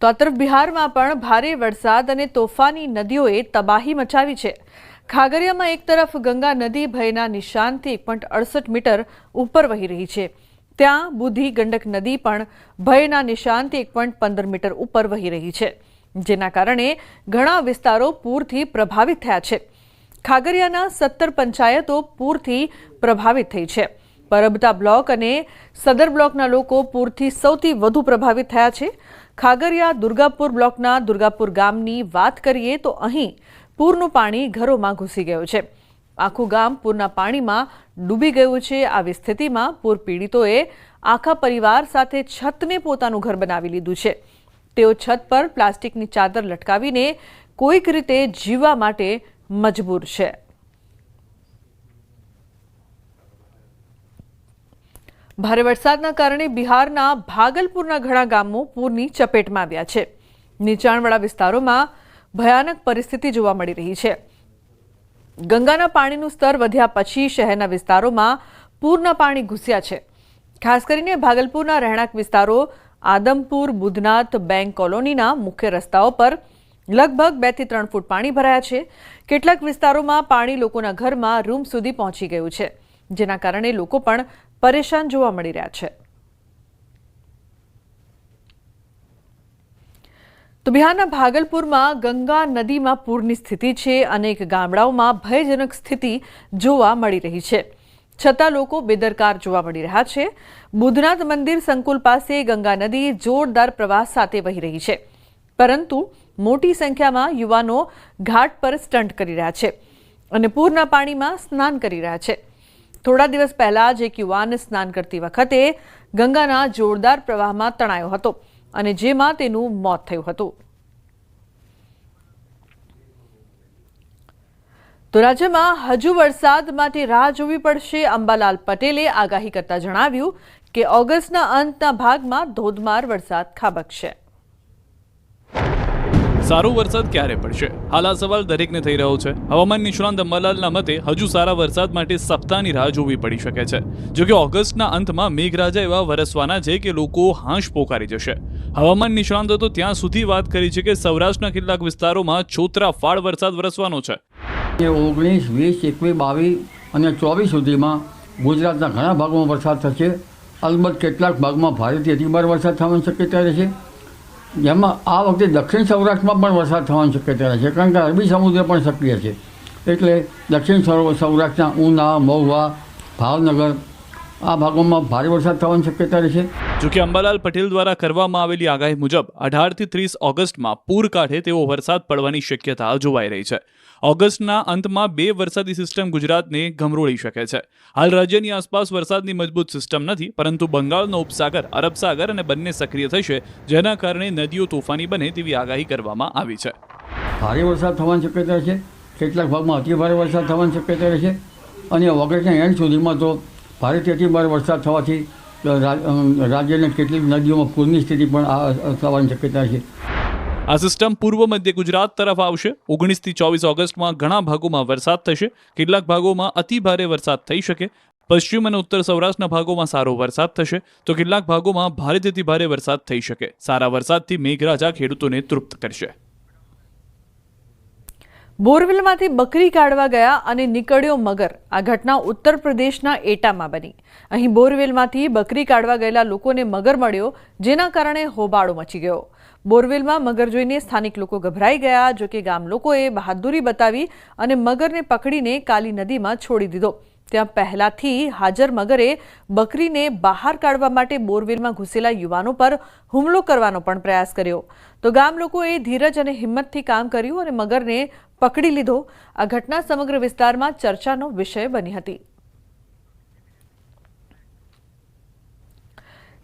તો આ તરફ બિહારમાં પણ ભારે વરસાદ અને તોફાની નદીઓએ તબાહી મચાવી છે। ખાગરિયામાં એક તરફ ગંગા નદી ભયના નિશાનથી 1.68 મીટર ઉપર વહી રહી છે, ત્યાં બુધી ગંડક નદી પણ ભયના નિશાનથી 1.15 મીટર ઉપર વહી રહી છે, જેના કારણે ઘણા વિસ્તારો પૂરથી પ્રભાવિત થયા છે। ખાગરિયાના 17 પંચાયતો પૂરથી પ્રભાવિત થઈ છે। પરબતા બ્લોક અને સદર બ્લોકના લોકો પૂરથી સૌથી વધુ પ્રભાવિત થયા છે। ખાગરિયા દુર્ગાપુર બ્લોકના દુર્ગાપુર ગામની વાત કરીએ તો અહીં પૂરનું પાણી ઘરોમાં ઘૂસી ગયું છે। આખું ગામ પૂરના પાણીમાં ડૂબી ગયું છે। આવી સ્થિતિમાં પૂર પીડિતોએ આખા પરિવાર સાથે છતને પોતાનું ઘર બનાવી લીધું છે। તેઓ છત પર પ્લાસ્ટિકની ચાદર લટકાવીને કોઈક રીતે જીવવા માટે મજબૂર છે। ભારે વરસાદના કારણે બિહારના ભાગલપુરના ઘણા ગામો પૂરની ચપેટમાં આવ્યા છે। નીચાણવાળા વિસ્તારોમાં ભયાનક પરિસ્થિતિ જોવા મળી રહી છે। ગંગાના પાણીનું સ્તર વધ્યા પછી શહેરના વિસ્તારોમાં પૂરના પાણી ઘૂસ્યા છે। ખાસ કરીને ભાગલપુરના રહેણાંક વિસ્તારો આદમપુર, બુધનાથ, બેંક કોલોનીના મુખ્ય રસ્તાઓ પર લગભગ 2 થી 3 ફૂટ પાણી ભરાયા છે। કેટલાક વિસ્તારોમાં પાણી લોકોના ઘરમાં રૂમ સુધી પહોંચી ગયું છે, જેના કારણે લોકો પણ પરેશાન જોવા મળી રહ્યા છે। તો બિહારના ભાગલપુરમાં ગંગા નદીમાં પૂરની સ્થિતિ છે। અનેક ગામડાઓમાં ભયજનક સ્થિતિ જોવા મળી રહી છે, છતાં લોકો બેદરકાર જોવા મળી રહ્યા છે। બુધનાથ મંદિર સંકુલ પાસે ગંગા નદી જોરદાર પ્રવાહ સાથે વહી રહી છે, પરંતુ મોટી સંખ્યામાં યુવાનો ઘાટ પર સ્ટન્ટ કરી રહ્યા છે અને પૂરના પાણીમાં સ્નાન કરી રહ્યા છે। થોડા દિવસ પહેલા જ એક યુવાન સ્નાન કરતી વખતે ગંગાના જોરદાર પ્રવાહમાં તણાયો હતો અને જેમાં તેનું મોત થયું હતું। તો રાજ્યમાં હજુ વરસાદ માટે રાહ જોવી પડશે। અંબાલાલ પટેલે આગાહી કરતા જણાવ્યું કે ઓગસ્ટના અંતના ભાગમાં ધોધમાર વરસાદ ખાબકશે। સારો વરસાદ ક્યારે પડશે? હાલ આ સવાલ દરેકને થઈ રહ્યો છે। હવામાન નિષ્ણાંત અંબાલાલના મતે હજુ સારા વરસાદ માટે સપ્તાહની રાહ જોવી પડી શકે છે। જો કે ઓગસ્ટના અંતમાં મેઘરાજા એવા વરસવાના છે કે લોકો હાશ પોકારી જશે। હવામાન નિષ્ણાંતો તો ત્યાં સુધી વાત કરી છે કે સૌરાષ્ટ્રના કેટલાક વિસ્તારોમાં છોતરાફાળ વરસાદ વરસવાનો છે। 19, 20, 21, 22 અને 24 સુધીમાં ગુજરાતના ઘણા ભાગોમાં વરસાદ થશે। અલબત્ત કેટલાક ભાગમાં ભારેથી અતિભારે વરસાદ થવાની શક્યતા રહેશે, જેમાં આ વખતે દક્ષિણ સૌરાષ્ટ્રમાં પણ વરસાદ થવાની શક્યતા રહેશે, કારણ કે અરબી સમુદ્ર પણ સક્રિય છે। એટલે દક્ષિણ સૌરાષ્ટ્રના ઉના, મહુવા, ભાવનગર આ ભાગોમાં ભારે વરસાદ થવાની શક્યતા રહેશે। જો કે અંબાલાલ પટેલ દ્વારા કરવામાં આવેલી આગાહી મુજબ 18 થી 30 ઓગસ્ટમાં પૂર કાંઠે તેવો વરસાદ પડવાની શક્યતા જોવાઈ રહી છે। ઓગસ્ટના અંતમાં 2 વરસાદી સિસ્ટમ ગુજરાતને ગમરોળી શકે છે। હાલ રાજ્યની આસપાસ વરસાદની મજબૂત સિસ્ટમ નથી, પરંતુ બંગાળનો ઉપસાગર, અરબ સાગર અને બંને સક્રિય થશે, જેના કારણે નદીઓ તોફાની બને તેવી આગાહી કરવામાં આવી છે। ભારે વરસાદ થવાની શક્યતા રહેશે, કેટલાક ભાગમાં અતિભારે વરસાદ થવાની શક્યતા રહેશે અને ઓગસ્ટના એન્ડ સુધીમાં તો ભારેથી અતિભારે વરસાદ થવાથી રાજ્યની કેટલીક નદીઓમાં પૂરની સ્થિતિ પણ થવાની શક્યતા છે। આ સિસ્ટમ પૂર્વ મધ્ય ગુજરાત તરફ આવશે। 19 થી 24 ઓગસ્ટમાં ઘણા ભાગોમાં વરસાદ થશે, કેટલાક ભાગોમાં અતિ ભારે વરસાદ થઈ શકે। પશ્ચિમ અને ઉત્તર સૌરાષ્ટ્રના ભાગોમાં સારો વરસાદ થશે, તો કેટલાક ભાગોમાં ભારેથી અતિ ભારે વરસાદ થઈ શકે। સારા વરસાદથી મેઘરાજા ખેડૂતોને તૃપ્ત કરશે। બોરવેલમાંથી બકરી કાઢવા ગયા અને નીકળ્યો મગર। આ ઘટના ઉત્તર પ્રદેશના એટામાં બની। અહીં બોરવેલમાંથી બકરી કાઢવા ગયેલા લોકોને મગર મળ્યો, જેના કારણે હોબાળો મચી ગયો। બોરવેલમાં મગર જોઈને સ્થાનિક લોકો ગભરાઈ ગયા। જો કે ગામ લોકોએ બહાદુરી બતાવી અને મગરને પકડીને કાલી નદીમાં છોડી દીધો। ત્યાં પહેલાથી હાજર મગરે બકરીને બહાર કાઢવા માટે બોરવેલમાં ઘૂસેલા યુવાનો પર હુમલો કરવાનો પણ પ્રયાસ કર્યો। તો ગામ લોકોએ ધીરજ અને હિંમતથી કામ કર્યું અને મગરને પકડી લીધો। આ ઘટના સમગ્ર વિસ્તારમાં ચર્ચાનો વિષય બની હતી।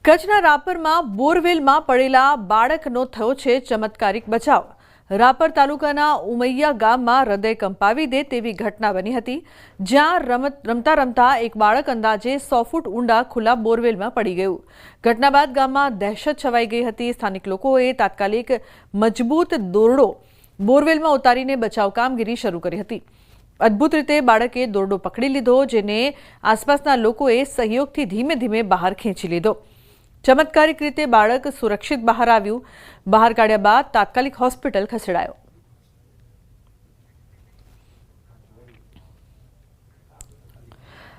કચ્છના રાપરમાં બોરવેલમાં પડેલા બાળકનો થયો છે ચમત્કારિક બચાવ। રાપર તાલુકાના ઉમૈયા ગામમાં હૃદય કંપાવી દે તેવી ઘટના બની હતી, જ્યાં રમતા રમતા એક બાળક અંદાજે 100 ફૂટ ઊંડા ખુલ્લા બોરવેલમાં પડી ગયું। ઘટના બાદ ગામમાં દહેશત છવાઈ ગઈ હતી। સ્થાનિક લોકોએ તાત્કાલિક મજબૂત દોરડો બોરવેલમાં ઉતારીને બચાવ કામગીરી શરૂ કરી હતી। અદ્ભુત રીતે બાળકે દોરડો પકડી લીધો, જેને આસપાસના લોકોએ સહયોગથી ધીમે ધીમે બહાર ખેંચી લીધો। ચમત્કારિક રીતે બાળક સુરક્ષિત બહાર આવ્યું. બહાર કાઢ્યા બાદ તાત્કાલિક હોસ્પિટલ ખસેડાયો.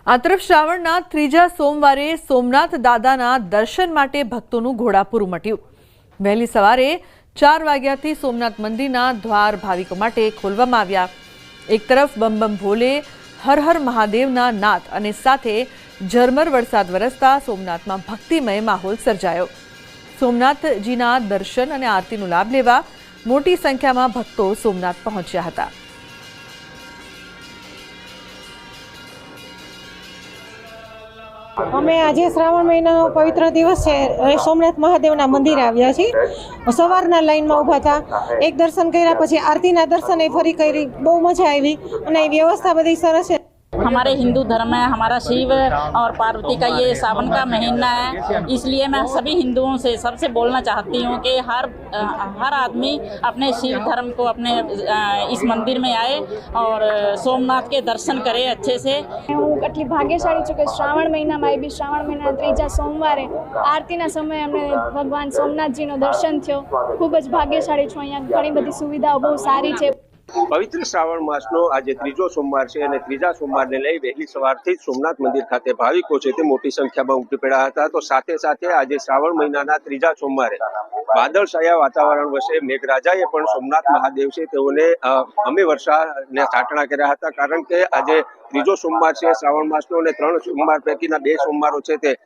આ તરફ શ્રાવણના ત્રીજા સોમવારે સોમનાથ દાદાના દર્શન માટે ભક્તોનું ઘોડાપૂર ઉમટ્યું. વહેલી સવારે 4 વાગ્યાથી સોમનાથ મંદિરના દ્વાર ભાવિકો માટે ખોલવામાં આવ્યા. એક તરફ બમ બમ ભોલે, હર હર મહાદેવના નાદ અને સાથે ઝરમર વરસાદ વરસતા સોમનાથમાં ભક્તિમય માહોલ સર્જાયો. સોમનાથજીના દર્શન અને આરતીનો લાભ લેવા મોટી સંખ્યામાં ભક્તો સોમનાથ પહોંચ્યા હતા. અમે આજે શ્રાવણ મહિનાનો પવિત્ર દિવસ છે, સોમનાથ મહાદેવના મંદિરે આવ્યા છીએ. સવારના લાઈનમાં ઊભા હતા, એક દર્શન કર્યા પછી આરતીના દર્શન ફરી કરી. બહુ મજા આવી અને વ્યવસ્થા બધી સરસ છે. हमारे हिंदू धर्म में हमारा शिव और पार्वती का ये सावन का महीना है, इसलिए मैं सभी हिंदुओं से सबसे बोलना चाहती हूँ कि हर आदमी अपने शिव धर्म को अपने इस मंदिर में आए और सोमनाथ के दर्शन करे अच्छे से. હું કેટલી ભાગ્યશાળી છું કે શ્રાવણ મહિનામાં આવી, શ્રાવણ મહિના ત્રીજા સોમવારે આરતીના સમયે અમને ભગવાન સોમનાથજીનો દર્શન થયો. ખૂબ જ ભાગ્યશાળી છું. અહીંયા ઘણી બધી સુવિધાઓ બહુ સારી છે. પવિત્ર શ્રાવણ માસનો આજે ત્રીજો સોમવાર છે અને ત્રીજા સોમવારને લઈ વહેલી સવારથી જ સોમનાથ મંદિર ખાતે ભાવિકો છે તે મોટી સંખ્યામાં ઉમટી પડ્યા હતા. તો સાથે સાથે આજે શ્રાવણ મહિનાના ત્રીજા સોમવારે વાદળછાયા વાતાવરણ વચ્ચે મેઘરાજાએ પણ સોમનાથ મહાદેવ છે તેઓને અમે વર્ષાને સાટણા કર્યા હતા. કારણ કે આજે ત્રીજો સોમવાર છે શ્રાવણ માસનો અને 3 સોમવાર પૈકીના 2 સોમવારો છે તે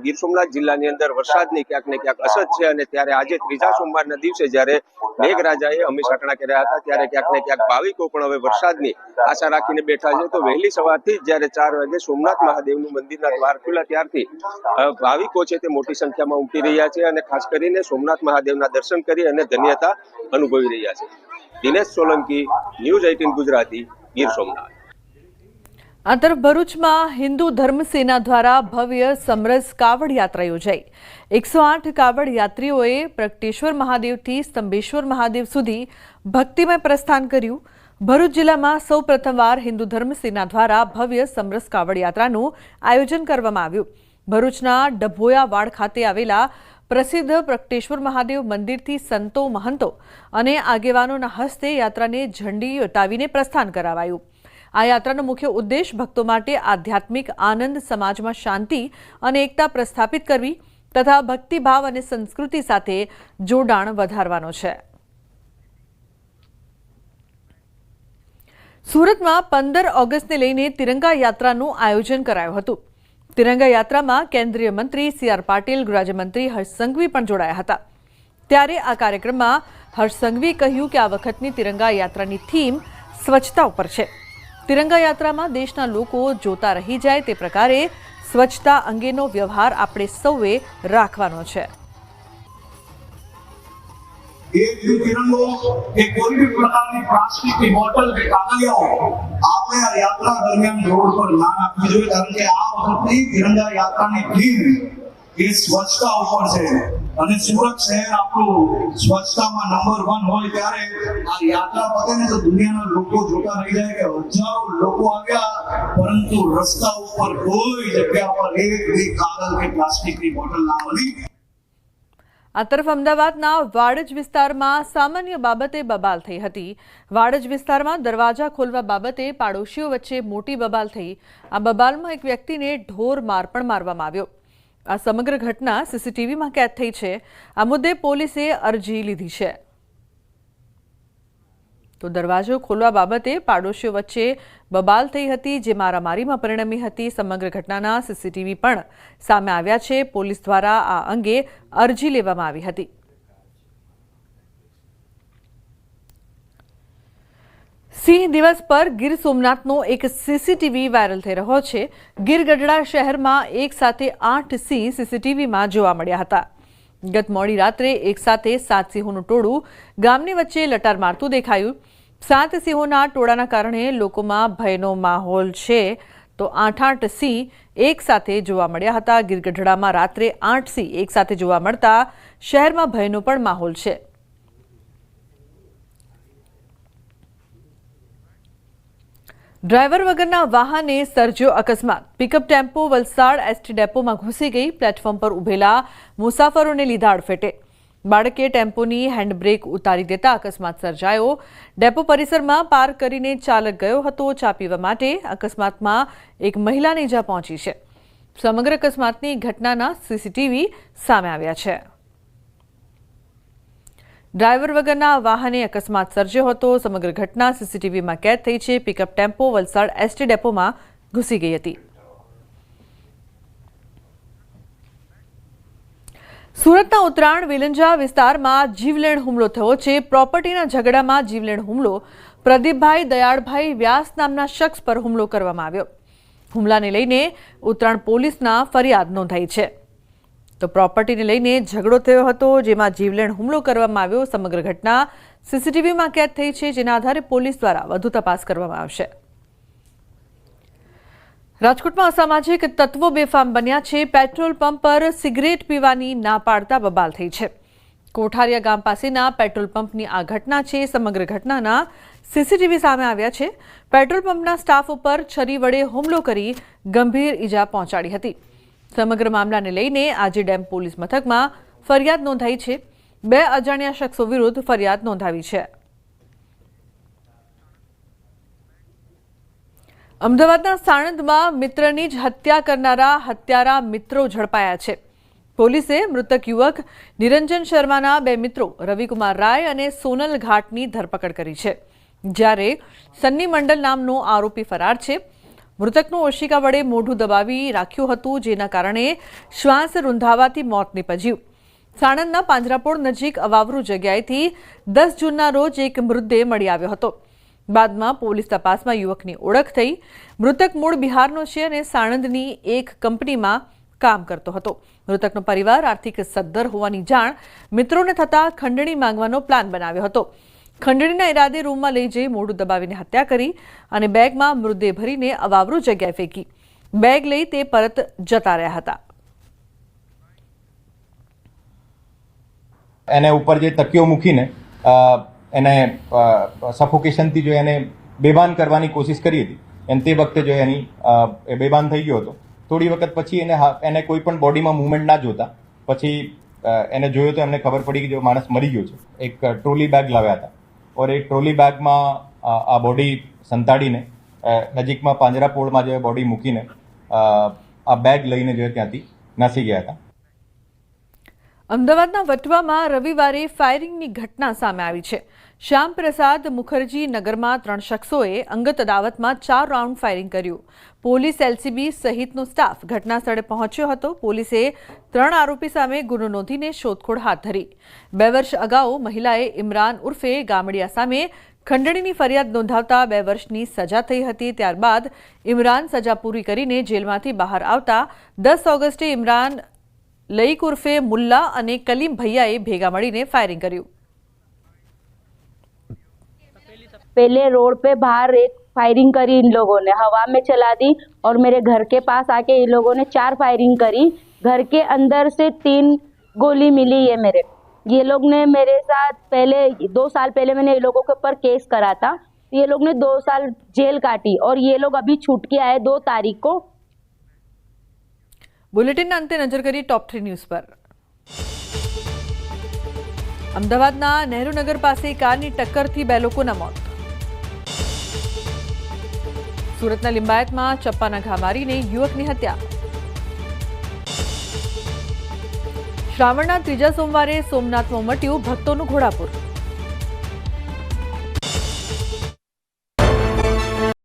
ગીર સોમનાથ જિલ્લાની અંદર વરસાદની ક્યાંક ને ક્યાંક અસર છે અને ત્યારે આજે ત્રીજા સોમવારના દિવસે જ્યારે મેઘરાજાએ હમીસાટણા કર્યા હતા ત્યારે ક્યાંક ને ક્યાંક ભાવિકો પણ હવે વરસાદની આશા રાખીને બેઠા છે. તો વહેલી સવારથી જ્યારે 4 વાગે સોમનાથ મહાદેવનું મંદિરના દ્વાર ખુલ્લા ત્યારથી ભાવિકો છે તે મોટી સંખ્યામાં ઉમટી રહ્યા છે અને ખાસ કરીને સોમનાથ મહાદેવના દર્શન કરી અને ધન્યતા અનુભવી રહ્યા છે. દિનેશ સોલંકી, ન્યૂઝ 18 ગુજરાતી, ગીર સોમનાથ. આ તરફ ભરૂચમાં હિન્દુ ધર્મ સેના દ્વારા ભવ્ય સમરસ કાવડ યાત્રા યોજાઈ. 108 કાવડ યાત્રીઓએ પ્રગટેશ્વર મહાદેવથી સ્તંભેશ્વર મહાદેવ સુધી ભક્તિમય પ્રસ્થાન કર્યું. ભરૂચ જિલ્લામાં સૌ પ્રથમવાર હિન્દુ ધર્મ સેના દ્વારા ભવ્ય સમરસ કાવડ યાત્રાનું આયોજન કરવામાં આવ્યું. ભરૂચના ડભોયાવાડ ખાતે આવેલા પ્રસિદ્ધ પ્રગટેશ્વર મહાદેવ મંદિરથી સંતો, મહંતો અને આગેવાનોના હસ્તે યાત્રાને ઝંડી વટાવીને પ્રસ્થાન કરાવાયું. આ યાત્રાનો મુખ્ય ઉદ્દેશ ભક્તો માટે આધ્યાત્મિક આનંદ, સમાજમાં શાંતિ અને એકતા પ્રસ્થાપિત કરવી તથા ભક્તિભાવ અને સંસ્કૃતિ સાથે જોડાણ વધારવાનો છે. સુરતમાં 15 ઓગસ્ટને લઈને તિરંગા યાત્રાનું આયોજન કરાયું હતું. તિરંગા યાત્રામાં કેન્દ્રીય મંત્રી CR પાટીલ, ગૃહરાજ્યમંત્રી હર્ષ સંઘવી પણ જોડાયા હતા. ત્યારે આ કાર્યક્રમમાં હર્ષ સંઘવીએ કહ્યું કે આ વખતની તિરંગા યાત્રાની થીમ સ્વચ્છતા ઉપર છે. તિરંગા યાત્રામાં દેશના લોકો જોતા રહી જાય તે પ્રકારે સ્વચ્છતા અંગેનો વ્યવહાર આપણે સૌએ રાખવાનો છે. एक भी तिरंगो के कोई भी प्रकार की प्लास्टिक की बोतल के कागलियाओ आपने आ यात्रा दरमियान रोड पर ना रखवी જોઈએ. કારણ કે આ વખતની તિરંગા યાત્રાની થીમ એ સ્વચ્છતા ઉપર છે અને સુરત શહેર આપણું સ્વચ્છતામાં નંબર 1 હોય ત્યારે આ યાત્રા પતે ને તો દુનિયાના લોકો જોતા રહી જાય કે હજારો લોકો આવ્યા પરંતુ રસ્તા ઉપર કોઈ જગ્યા પર એક બી કાગળ કે પ્લાસ્ટિકની બોટલ ના મળી. આ તરફ અમદાવાદના વાડજ વિસ્તારમાં સામાન્ય બાબતે બબાલ થઈ હતી. વાડજ વિસ્તારમાં દરવાજા ખોલવા બાબતે પાડોશીઓ વચ્ચે મોટી બબાલ થઈ. આ બબાલમાં એક વ્યક્તિને ઢોર માર પણ મારવામાં આવ્યો. આ સમગ્ર ઘટના સીસીટીવીમાં કેદ થઈ છે. આ મુદ્દે પોલીસે અરજી લીધી છે. તો દરવાજો ખોલવા બાબતે પાડોશીઓ વચ્ચે બબાલ થઈ હતી, જે મારામારીમાં પરિણમી હતી. સમગ્ર ઘટનાના સીસીટીવી પણ સામે આવ્યા છે. પોલીસ દ્વારા આ અંગે અરજી લેવામાં આવી હતી. સિંહ દિવસ પર ગીર સોમનાથનો એક સીસીટીવી વાયરલ થઈ રહ્યો છે. ગીર ગઢડા શહેરમાં એક સાથે 8 સિંહ સીસીટીવીમાં જોવા મળ્યા હતા. ગત મોડી રાત્રે એક સાથે 7 સિંહોનું ટોળું ગામની વચ્ચે લટાર મારતું દેખાયું. 7 સિંહોના ટોળાના કારણે લોકોમાં ભયનો માહોલ છે. તો 8 સિંહ એક સાથે જોવા મળ્યા હતા. ગીર ગઢડામાં રાત્રે 8 સિંહ એક સાથે જોવા મળતા શહેરમાં ભયનો પણ માહોલ છે. ડ્રાઈવર વગરના વાહને સર્જ્યો અકસ્માત. પિકઅપ ટેમ્પો વલસાડ એસટી ડેપોમાં ઘૂસી ગઈ. પ્લેટફોર્મ પર ઉભેલા મુસાફરોને લીધા અડફેટે. બાળકે ટેમ્પોની હેન્ડબ્રેક ઉતારી દેતા અકસ્માત સર્જાયો. ડેપો પરિસરમાં પાર્ક કરીને ચાલક ગયો હતો ચા પીવા માટે. અકસ્માતમાં એક મહિલાને ઈજા પહોંચી છે. સમગ્ર અકસ્માતની ઘટનાના સીસીટીવી સામે આવ્યા છે. ડ્રાઈવર વગરના વાહને અકસ્માત સર્જ્યો હતો. સમગ્ર ઘટના સીસીટીવીમાં કેદ થઈ છે. પિકઅપ ટેમ્પો વલસાડ એસટી ડેપોમાં ઘૂસી ગઈ હતી. સુરતના ઉત્તરાયણ વેલંજા વિસ્તારમાં જીવલેણ હુમલો થયો છે. પ્રોપર્ટીના ઝઘડામાં જીવલેણ હુમલો. પ્રદીપભાઈ દયાળભાઈ વ્યાસ નામના શખ્સ પર હુમલો કરવામાં આવ્યો. હુમલાને લઈને ઉત્તરાયણ પોલીસના ફરિયાદ નોંધાઈ છે. તો પ્રોપર્ટીને લઈને ઝઘડો થયો હતો, જેમાં જીવલેણ હુમલો કરવામાં આવ્યો. સમગ્ર ઘટના સીસીટીવીમાં કેદ થઈ છે, જેના આધારે પોલીસ દ્વારા વધુ તપાસ કરવામાં આવશે. રાજકોટમાં અસામાજિક તત્વો બેફામ બન્યા છે. પેટ્રોલ પંપ પર સિગરેટ પીવાની ના પાડતા બબાલ થઈ છે. કોઠારિયા ગામ પાસેના પેટ્રોલ પંપની આ ઘટના છે. સમગ્ર ઘટનાના સીસીટીવી સામે આવ્યા છે. પેટ્રોલ પંપના સ્ટાફ ઉપર છરી વડે હુમલો કરી ગંભીર ઈજા પહોંચાડી હતી. સમગ્ર મામલાને લઈને આજે ડેમ પોલીસ મથકમાં ફરિયાદ નોંધાઈ છે. 2 અજાણ્યા શખ્સો વિરુદ્ધ ફરિયાદ નોંધાવી છે. અમદાવાદના સાણંદમાં મિત્રની જ હત્યા કરનારા હત્યારા મિત્રો ઝડપાયા છે. પોલીસે મૃતક યુવક નિરંજન શર્માના 2 મિત્રો રવિકુમાર રાય અને સોનલ ઘાટની ધરપકડ કરી છે, જ્યારે સન્ની મંડલ નામનો આરોપી ફરાર છે. મૃતકનું ઓશિકા વડે મોઢું દબાવી રાખ્યું હતું, જેના કારણે શ્વાસ રૂંધાવાથી મોત નીપજ્યું. સાણંદના પાંજરાપોળ નજીક અવાવરૂ જગ્યાએથી 10 જૂનના રોજ એક મૃતદેહ મળી આવ્યો હતો. બાદમાં પોલીસ તપાસમાં યુવકની ઓળખ થઈ. મૃતક મૂળ બિહારનો છે અને સાણંદની એક કંપનીમાં કામ કરતો હતો. મૃતકનો પરિવાર આર્થિક સદ્ધર હોવાની જાણ મિત્રોને થતાં ખંડણી માંગવાનો પ્લાન બનાવ્યો હતો. ખંડણીના ઈરાદે રૂમમાં લઈ જઈ મોઢું દબાવીને હત્યા કરી અને બેગમાં મૃતદેહ ભરીને અવાવરૂ જગ્યાએ ફેંકી. બેગ લઈ તે પરત જતા રહ્યા હતા. એને ઉપર જે તકીઓ મૂકીને એને સફોકેશનથી જો એને બેભાન કરવાની કોશિશ કરી હતી, અને તે વખતે જો એની બેભાન થઈ ગયો હતો. થોડી વખત પછી એને કોઈ પણ બોડીમાં મૂવમેન્ટ ના જોતા પછી એને જોયો તો એમને ખબર પડી કે જો માણસ મરી ગયો છે. એક ટ્રોલી બેગ લાવ્યા હતા, और एक ट्रोली બેગમાં આ બોડી સંતાડીને નજીકમાં પાંજરાપોળમાં જે બોડી મૂકીને આ બેગ લઈને જે ત્યાંથી નાસી ગયા હતા. અમદાવાદના વટવામાં રવિવારે ફાયરિંગની ઘટના સામે આવી છે. શ્યામપ્રસાદ મુખર્જી નગરમાં 3 શખ્સોએ અંગત અદાવતમાં 4 રાઉન્ડ ફાયરિંગ કર્યું. પોલીસ, એલસીબી સહિતનો સ્ટાફ ઘટના સ્થળે પહોંચ્યો હતો. પોલીસે 3 આરોપી સામે ગુનો નોંધીને શોધખોળ હાથ ધરી. 2 વર્ષ અગાઉ મહિલાએ ઇમરાન ઉર્ફે ગામડિયા સામે ખંડણીની ફરિયાદ નોંધાવતા 2 વર્ષની સજા થઈ હતી. ત્યારબાદ ઇમરાન સજા પૂરી કરીને જેલમાંથી બહાર આવતા 10 ઓગસ્ટે ઇમરાન લઈક ઉર્ફે મુલ્લા અને કલીમ ભૈયાએ ભેગા મળીને ફાયરિંગ કર્યું. पहले रोड पे बाहर एक फायरिंग करी इन लोगों ने, हवा में चला दी और मेरे घर के पास आके इन लोगों ने 4 फायरिंग करी. घर के अंदर से 3 गोली मिली है मेरे. ये लोग ने मेरे साथ पहले 2 साल पहले मैंने ये लोगों के ऊपर केस करा था. ये लोग ने 2 साल जेल काटी और ये लोग अभी छूट के आए 2 तारीख को. બુલેટિનના અંતે નજર કરી ટોપ 3 ન્યૂઝ પર. અમદાવાદના નહેરુનગર પાસે કારની ટક્કરથી 2 લોકોના મોત. સુરતના લિંબાયતમાં ચપ્પાના ઘા મારીને યુવકની હત્યા. શ્રાવણના 3જા સોમવારે સોમનાથમાં ઉમટ્યું ભક્તોનું ઘોડાપુર.